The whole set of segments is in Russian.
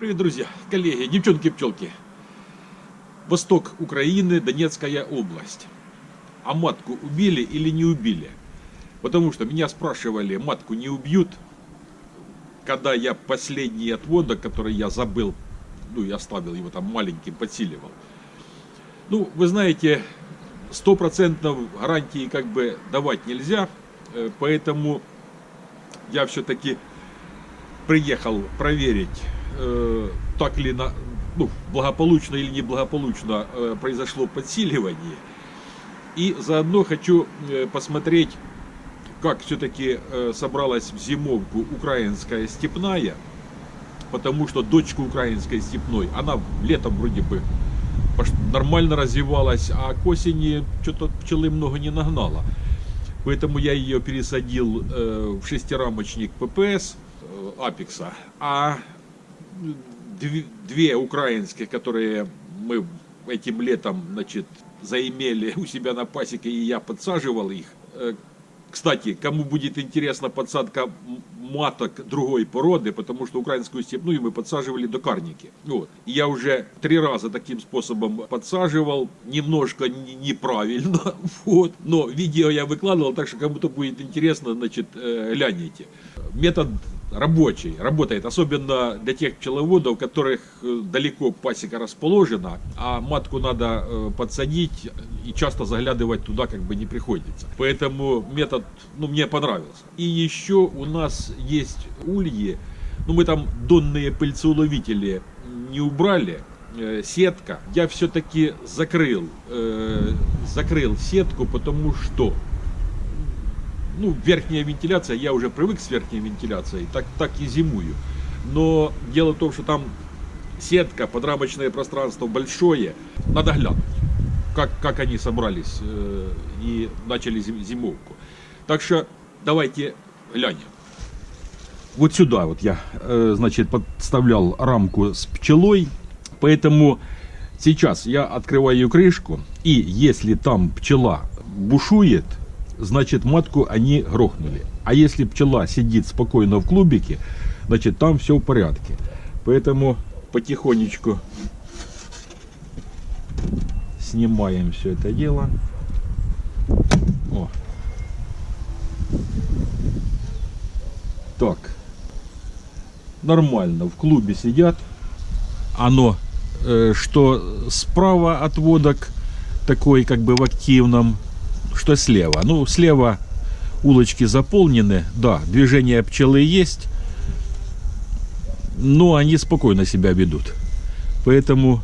Привет, друзья, коллеги, девчонки-пчелки. Восток Украины, Донецкая область. А матку убили или не убили? Потому что меня спрашивали, матку не убьют, когда я последний отводок, который я забыл, я оставил его там маленьким, подсиливал. Вы знаете, 100% гарантии как бы давать нельзя, поэтому я все-таки приехал проверить, так ли благополучно или неблагополучно произошло подсиливание. И заодно хочу посмотреть, как все-таки собралась в зимовку украинская степная, потому что дочка украинской степной, она летом вроде бы нормально развивалась, а к осени что-то пчелы много не нагнала. Поэтому я ее пересадил в шестирамочник ППС Апекса, а две украинские, которые мы этим летом, заимели у себя на пасеке, и я подсаживал их. Кстати, кому будет интересна подсадка маток другой породы, потому что украинскую степную мы подсаживали до карники. И я уже 3 раза таким способом подсаживал, немножко неправильно, но видео я выкладывал, так что кому-то будет интересно, гляните. Метод рабочий, работает, особенно для тех пчеловодов, у которых далеко пасека расположена, а матку надо подсадить и часто заглядывать туда как бы не приходится. Поэтому метод, мне понравился. И еще у нас есть ульи, мы там донные пыльцеуловители не убрали, сетка. Я все-таки закрыл сетку, потому что верхняя вентиляция, я уже привык с верхней вентиляцией, так и зимую. Но дело в том, что там сетка, подрамочное пространство большое, надо глянуть, как они собрались и начали зимовку. Так что давайте глянем. Вот сюда я, подставлял рамку с пчелой, поэтому сейчас я открываю крышку, и если там пчела бушует, значит матку они грохнули. А если пчела сидит спокойно в клубике, значит там все в порядке. Поэтому потихонечку снимаем все это дело. Так. Нормально, в клубе сидят. Оно, что справа отводок такой как бы в активном, что слева. Слева улочки заполнены, да, движение пчелы есть, но они спокойно себя ведут. Поэтому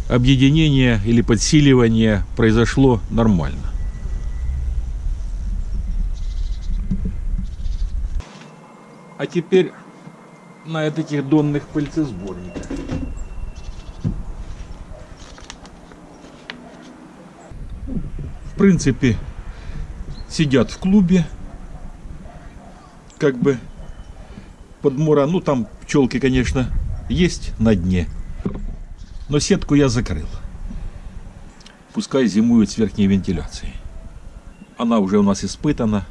объединение или подсиливание произошло нормально. А теперь на этих донных пыльцесборниках. В принципе, сидят в клубе, как бы подмора, там пчелки, конечно, есть на дне, но сетку я закрыл. Пускай зимуют с верхней вентиляцией. Она уже у нас испытана.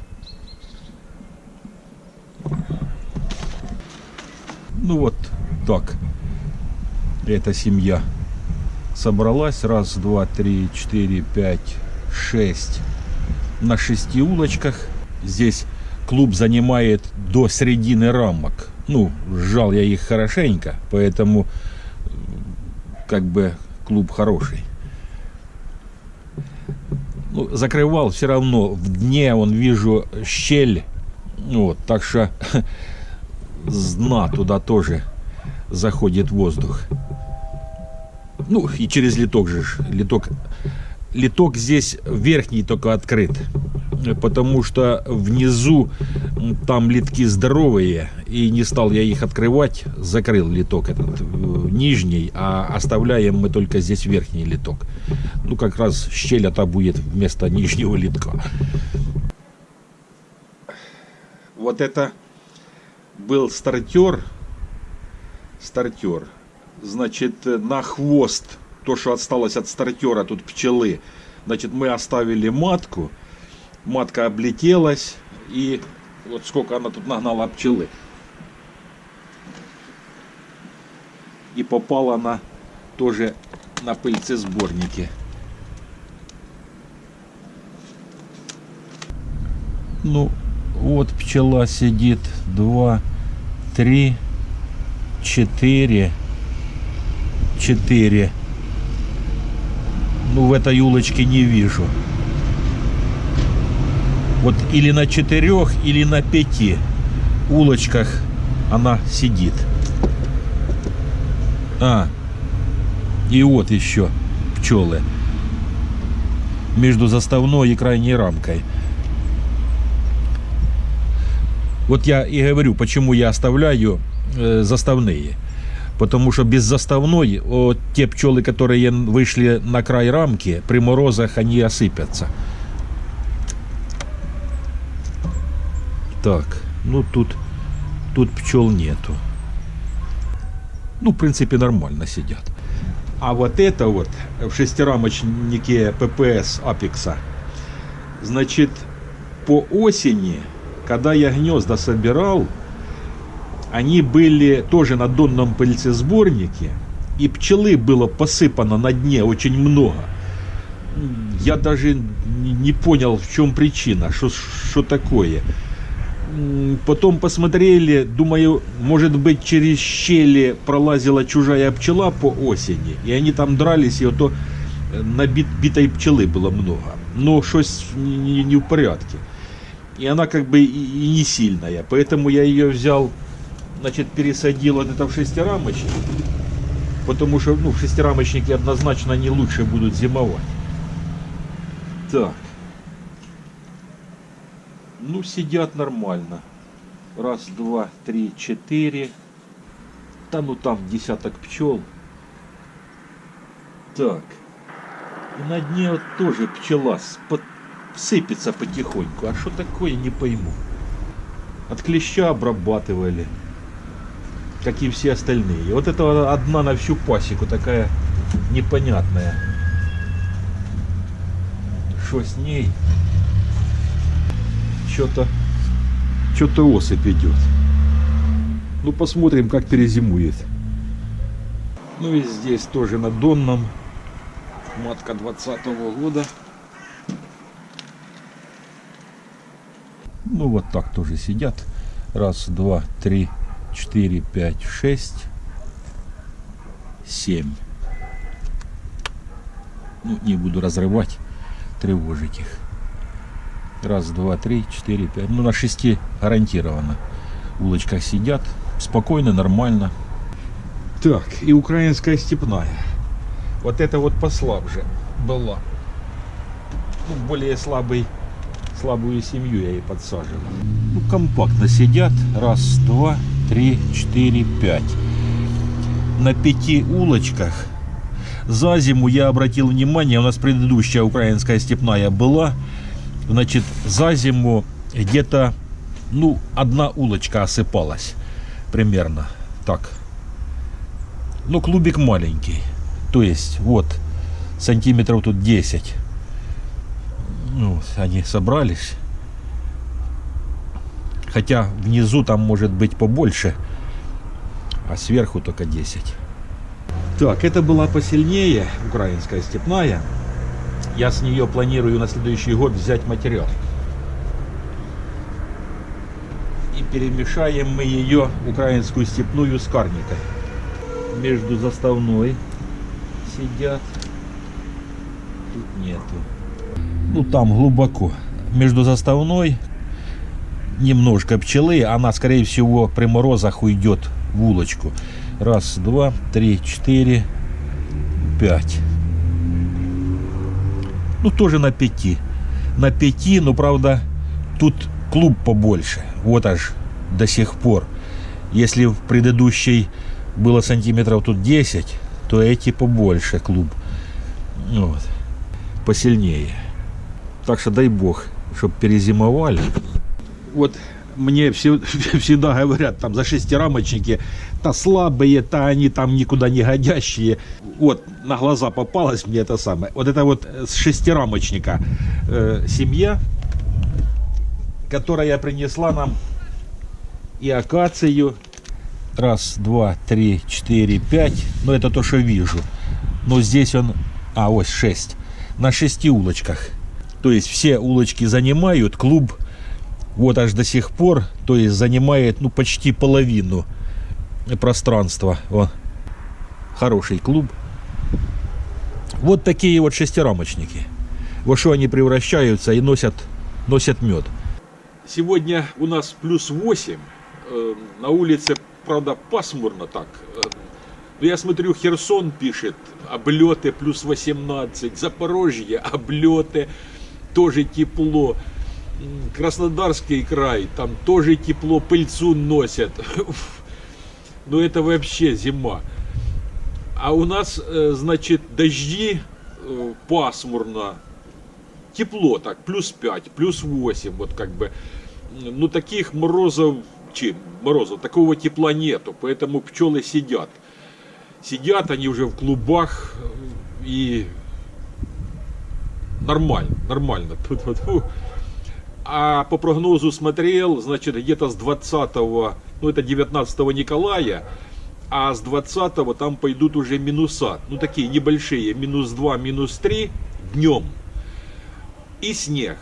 Вот так. Эта семья собралась. 1, 2, 3, 4, 5, 6. На 6 улочках. Здесь клуб занимает до середины рамок. Сжал я их хорошенько, поэтому как бы клуб хороший. Закрывал все равно. В дне вижу щель. Так что с дна туда тоже заходит воздух. И через литок же. Литок здесь верхний только открыт, потому что внизу там литки здоровые, и не стал я их открывать, закрыл литок этот нижний, а оставляем мы только здесь верхний литок. Как раз щель эта будет вместо нижнего литка. Вот это был стартер, на хвост, то, что осталось от стартера тут пчелы, мы оставили матку, матка облетелась, и вот сколько она тут нагнала пчелы. и попала она тоже на пыльцесборники. Ну, вот пчела сидит. 2, 3, 4. Ну, в этой улочке не вижу. Вот или на 4, или на 5 улочках она сидит. И вот еще пчелы между заставной и крайней рамкой. Вот я и говорю, почему я оставляю заставные. Потому что без заставной те пчелы, которые вышли на край рамки, при морозах они осыпятся. Так, ну тут пчел нету. Ну, в принципе, нормально сидят. А вот это вот в шестирамочнике ППС Апекса, значит, по осени, когда я гнезда собирал, они были тоже на донном пыльцесборнике, и пчелы было посыпано на дне очень много. Я даже не понял, в чем причина, что такое. Потом посмотрели, думаю, может быть, через щели пролазила чужая пчела по осени, и они там дрались, и вот битой пчелы было много. Но что-то не в порядке. И она как бы и не сильная, поэтому я ее взял, значит, пересадил вот это в шестирамочник, потому что, ну, в шестирамочнике однозначно они лучше будут зимовать. Так. Ну, сидят нормально. 1, 2, 3, 4. Да, ну там десяток пчел. Так. И на дне вот тоже пчела сыпется потихоньку. А что такое, не пойму. От клеща обрабатывали, как и все остальные. Вот это одна на всю пасеку, такая непонятная. Что с ней? Что-то осыпь идет. Ну, посмотрим, как перезимует. Ну и здесь тоже на донном. Матка 20-го года. Ну, вот так тоже сидят. 1, 2, 3, 4, 5, 6, 7. Ну, не буду разрывать, тревожить их. 1, 2, 3, 4, 5. Ну, на 6 гарантированно. В улочках сидят. Спокойно, нормально. Так, и украинская степная. Вот это вот послабже была. Ну, более слабую семью я ей подсаживал. Ну, компактно сидят. 1, 2, 3, 4, 5. На 5 улочках. За зиму я обратил внимание, у нас предыдущая украинская степная была. Значит, за зиму где-то, ну, 1 улочка осыпалась. Примерно так. Но клубик маленький. То есть, вот, сантиметров тут 10. Ну, они собрались. Хотя внизу там может быть побольше. А сверху только 10. Так, это была посильнее украинская степная. Я с нее планирую на следующий год взять материал. И перемешаем мы ее, украинскую степную, с карникой. Между заставной сидят. Тут нету. Ну, там глубоко. Между заставной немножко пчелы. Она, скорее всего, при морозах уйдет в улочку. 1, 2, 3, 4, 5. Ну, тоже на 5. На 5, но, правда, тут клуб побольше. Вот аж до сих пор. Если в предыдущей было сантиметров тут 10, то эти побольше клуб. Вот. Посильнее. Так что дай бог, чтобы перезимовали. Вот мне всегда говорят, там, за шестирамочники, то слабые, то они там никуда не годящие. Вот, на глаза попалось мне это самое. Вот это вот с шестирамочника семья, которая принесла нам и акацию, Раз, два, три, четыре, пять. Но это то, что вижу. Но здесь он... ось 6. На 6 улочках. То есть все улочки занимают. Клуб вот аж до сих пор, то есть занимает почти половину пространства. Хороший клуб. Вот такие вот шестирамочники. Во что они превращаются и носят мед. Сегодня у нас плюс 8. На улице, правда, пасмурно так. Но я смотрю, Херсон пишет, облеты плюс 18. Запорожье, облеты, тоже тепло. Краснодарский край, там тоже тепло, пыльцу носят. Но это вообще зима. А у нас, значит, дожди, пасмурно, тепло так, плюс 5, плюс 8, вот как бы. Ну, таких морозов, такого тепла нету, поэтому пчелы сидят. Сидят они уже в клубах и нормально. А по прогнозу смотрел, значит, где-то с 20-го, это 19-го Николая, а с 20-го там пойдут уже минуса, такие небольшие, минус 2, минус 3 днем. И снег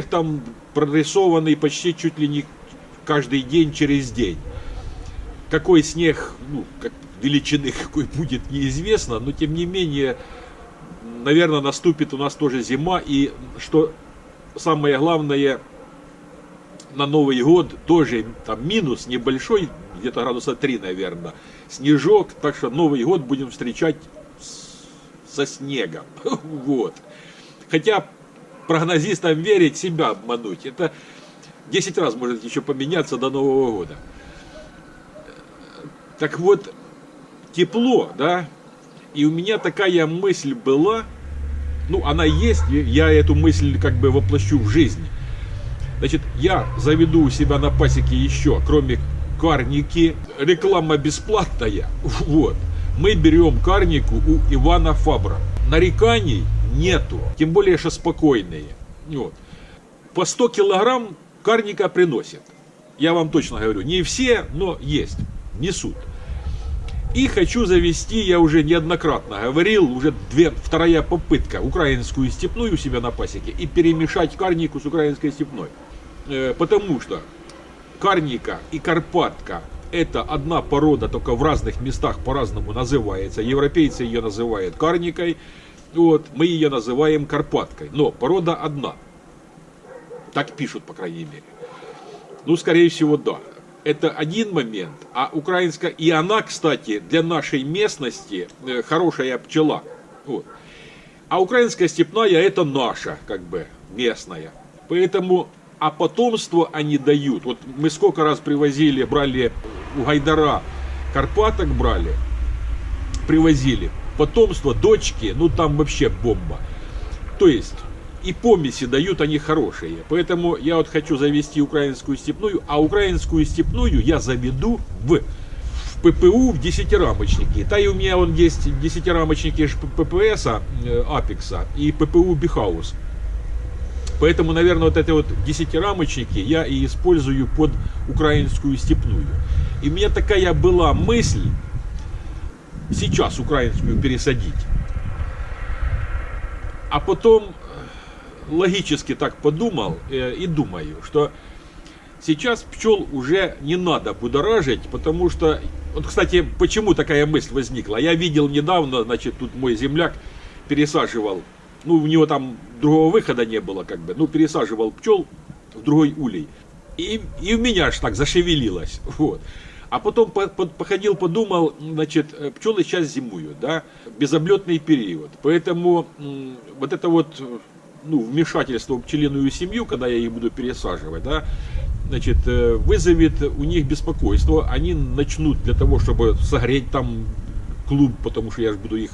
там прорисованный почти чуть ли не каждый день через день. Какой снег, как величины какой будет, неизвестно, но тем не менее, наверное, наступит у нас тоже зима, и что самое главное, на Новый год тоже там минус небольшой, где-то градуса 3, наверное, снежок, так что Новый год будем встречать со снегом. Вот. Хотя прогнозистам верить, себя обмануть, это 10 раз может еще поменяться до Нового года. Так вот, тепло, да, и у меня такая мысль была, она есть, я эту мысль как бы воплощу в жизнь. Значит, я заведу у себя на пасеке еще, кроме карники, реклама бесплатная, вот. Мы берем карнику у Ивана Фабра. Нареканий нету, тем более, что спокойные. Вот. По 100 килограмм карника приносит. Я вам точно говорю, не все, но есть, несут. И хочу завести, я уже неоднократно говорил, уже вторая попытка, украинскую степную у себя на пасеке и перемешать карнику с украинской степной. Потому что карника и карпатка — это одна порода, только в разных местах по-разному называется. Европейцы ее называют карникой, вот, мы ее называем карпаткой. Но порода одна. Так пишут, по крайней мере. Скорее всего, да. Это один момент, а украинская, и она, кстати, для нашей местности хорошая пчела. Вот. А украинская степная — это наша, как бы, местная. Поэтому, а потомство они дают. Вот мы сколько раз брали у Гайдара, карпаток брали, привозили. Потомство, дочки, там вообще бомба. То есть, и помеси дают они хорошие. Поэтому я вот хочу завести украинскую степную, а украинскую степную я заведу в ППУ в 10-рамочники. Та и у меня есть 10-рамочники ППСа, Апекса и ППУ Бихаус. Поэтому, наверное, вот эти вот 10-рамочники я и использую под украинскую степную. И у меня такая была мысль сейчас украинскую пересадить. А потом логически так подумал и думаю, что сейчас пчел уже не надо будоражить, потому что, вот, кстати, почему такая мысль возникла? Я видел недавно, значит, тут мой земляк пересаживал, у него там другого выхода не было, как бы, пересаживал пчел в другой улей. И у меня аж так зашевелилось, вот. А потом походил, подумал, значит, пчелы сейчас зимуют, да, безоблетный период. Поэтому вот это вот, вмешательство в пчелиную семью, когда я их буду пересаживать, да, значит, вызовет у них беспокойство. Они начнут для того, чтобы согреть там клуб, потому что я же буду их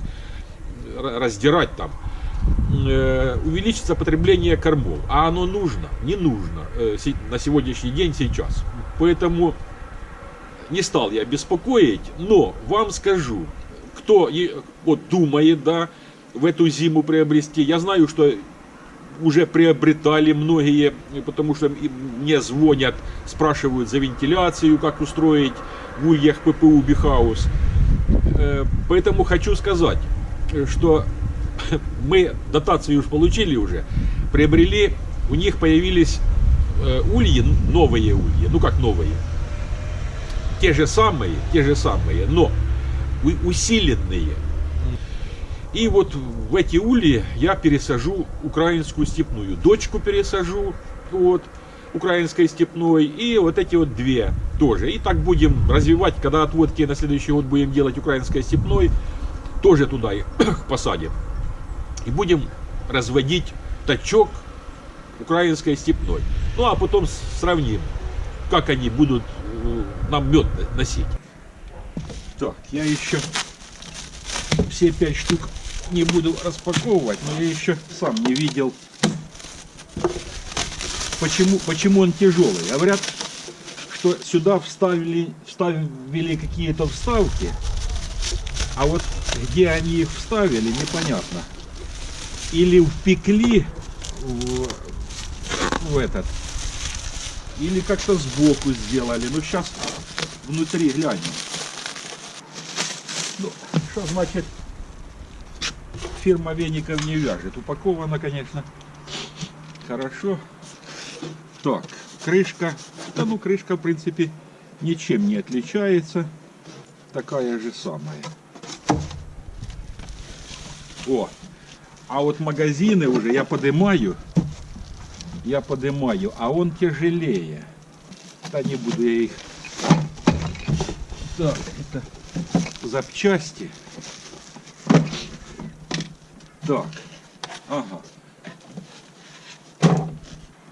раздирать там, увеличится потребление кормов. А оно нужно? Не нужно на сегодняшний день сейчас. Поэтому не стал я беспокоить, но вам скажу, кто вот думает, да, в эту зиму приобрести. Я знаю, что уже приобретали многие, потому что мне звонят, спрашивают за вентиляцию, как устроить, в ульях ППУ Бихаус. Поэтому хочу сказать, что мы дотации уж получили уже, приобрели, у них появились ульи, новые ульи, ну как новые, те же самые, но усиленные. И вот в эти ульи я пересажу украинскую степную, дочку пересажу, вот, украинской степной, и вот эти вот две тоже. И так будем развивать, когда отводки на следующий год будем делать украинской степной, тоже туда их посадим. И будем разводить тачок украинской степной. Ну а потом сравним, как они будут нам мед носить. Так, я еще все 5 штук не буду распаковывать, но я еще сам не видел, почему он тяжелый. Говорят, что сюда вставили какие-то вставки, а вот где они их вставили, непонятно. Или впекли в этот, или как-то сбоку сделали. Ну сейчас внутри глянем. Ну, что значит фирма веников не вяжет? Упаковано, конечно, хорошо. Так, крышка. Да ну, крышка в принципе ничем не отличается. Такая же самая. О, а вот магазины уже я поднимаю, а он тяжелее. Да не буду я их. Так, это запчасти. Так, ага.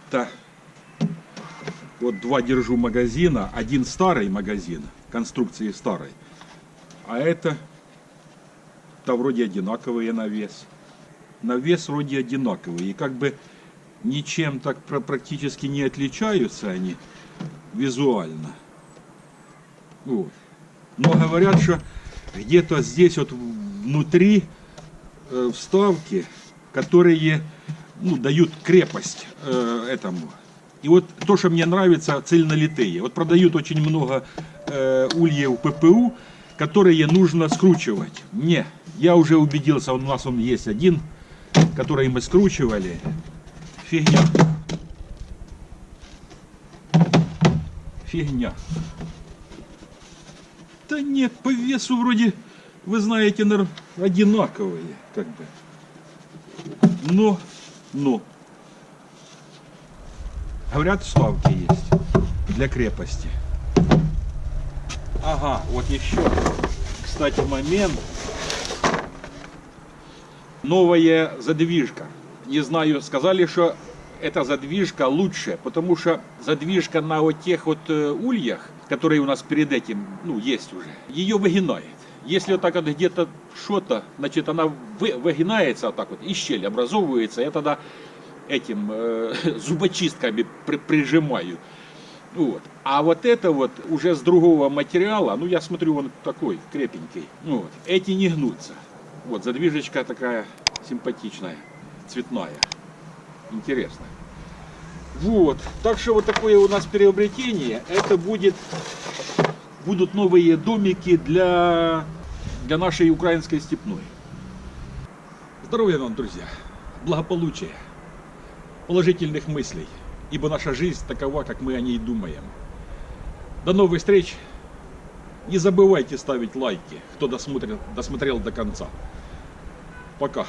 Так. Вот два держу магазина, один старый магазин, конструкции старой, а это вроде одинаковые на вес. На вес вроде одинаковые, и как бы ничем так практически не отличаются они визуально. Вот. Но говорят, что где-то здесь вот внутри вставки, которые дают крепость этому. И вот то, что мне нравится, цельнолитые. Вот продают очень много ульев ППУ, которые нужно скручивать. Не, я уже убедился, у нас он есть один, который мы скручивали. Фигня. Фигня. Да нет, по весу вроде, вы знаете, одинаковые, как бы. Но. Говорят, вставки есть для крепости. Ага, вот еще, кстати, момент. Новая задвижка. Не знаю, сказали, что эта задвижка лучше, потому что задвижка на вот тех вот ульях, которые у нас перед этим, есть уже, ее выгинает. Если вот так вот где-то что-то, значит, она выгинается вот так вот, и щель образовывается, я тогда этим зубочистками прижимаю. Вот. А вот это вот уже с другого материала, я смотрю, он такой крепенький. Вот. Эти не гнутся. Вот задвижечка такая симпатичная, цветная, интересная. Вот. Так что вот такое у нас приобретение. Это будут новые домики для нашей украинской степной. Здоровья вам, друзья, благополучия, положительных мыслей, ибо наша жизнь такова, как мы о ней думаем. До новых встреч. Не забывайте ставить лайки, кто досмотрел до конца. Пока.